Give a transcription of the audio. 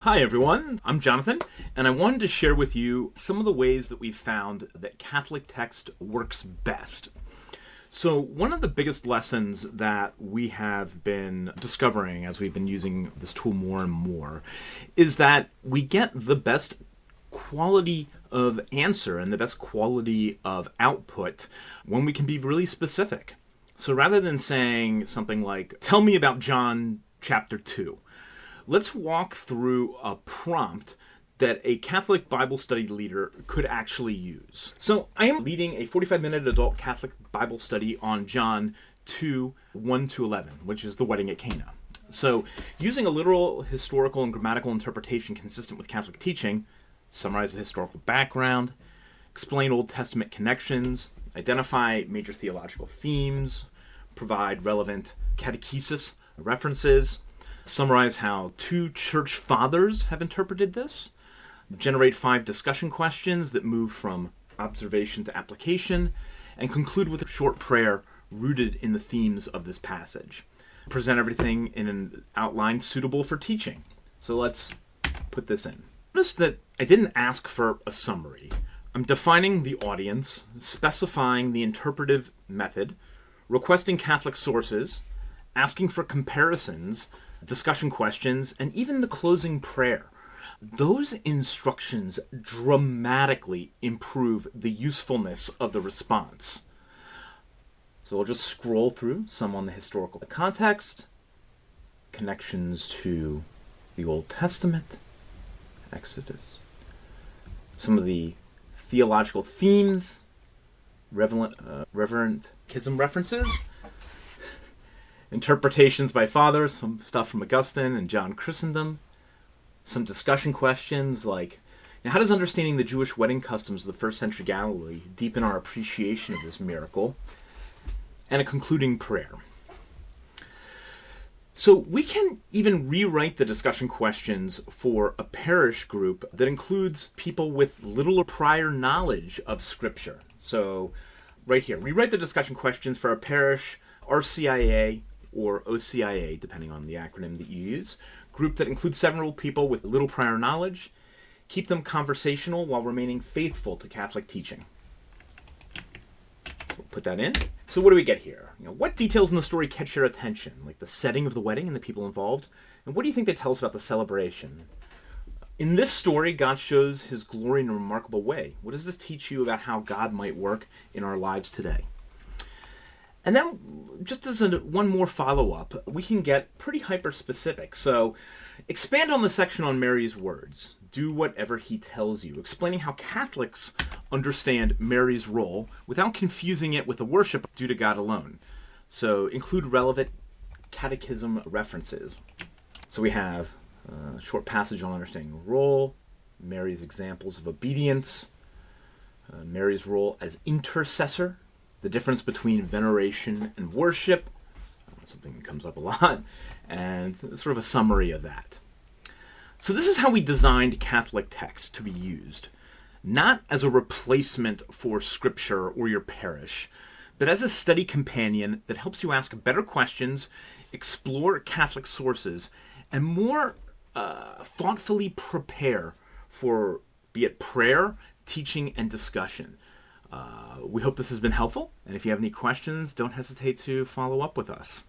Hi everyone, I'm Jonathan, and I wanted to share with you some of the ways that we've found that Catholic text works best. So one of the biggest lessons that we have been discovering as we've been using this tool more and more is that we get the best quality of answer and the best quality of output when we can be really specific. So rather than saying something like, tell me about John chapter 2, let's walk through a prompt that a Catholic Bible study leader could actually use. So I am leading a 45-minute adult Catholic Bible study on John 2, 1-11, which is the wedding at Cana. So using a literal, historical, and grammatical interpretation consistent with Catholic teaching, summarize the historical background, explain Old Testament connections, identify major theological themes, provide relevant catechesis references, summarize how two church fathers have interpreted this, generate 5 discussion questions that move from observation to application, and conclude with a short prayer rooted in the themes of this passage. Present everything in an outline suitable for teaching. So let's put this in. Notice that I didn't ask for a summary. I'm defining the audience, specifying the interpretive method, requesting Catholic sources, asking for comparisons, discussion questions, and even the closing prayer. Those instructions dramatically improve the usefulness of the response. So we'll just scroll through some on the historical context, connections to the Old Testament, Exodus, some of the theological themes, reverent schism references, interpretations by fathers, some stuff from Augustine and John Chrysostom, some discussion questions like, how does understanding the Jewish wedding customs of the first century Galilee deepen our appreciation of this miracle, and a concluding prayer. So we can even rewrite the discussion questions for a parish group that includes people with little or prior knowledge of Scripture. So right here, rewrite the discussion questions for a parish, RCIA, or OCIA, depending on the acronym that you use, group that includes several people with little prior knowledge. Keep them conversational while remaining faithful to Catholic teaching. We'll put that in. So what do we get here? What details in the story catch your attention, like the setting of the wedding and the people involved? And what do you think they tell us about the celebration? In this story, God shows his glory in a remarkable way. What does this teach you about how God might work in our lives today? And then, just as one more follow-up, we can get pretty hyper-specific. So, expand on the section on Mary's words. Do whatever he tells you, explaining how Catholics understand Mary's role without confusing it with a worship due to God alone. So, include relevant Catechism references. So we have a short passage on understanding the role, Mary's examples of obedience, Mary's role as intercessor, the difference between veneration and worship, something that comes up a lot, and sort of a summary of that. So this is how we designed Catholic text to be used, not as a replacement for Scripture or your parish, but as a study companion that helps you ask better questions, explore Catholic sources, and more thoughtfully prepare for, be it prayer, teaching, and discussion. We hope this has been helpful, and if you have any questions, don't hesitate to follow up with us.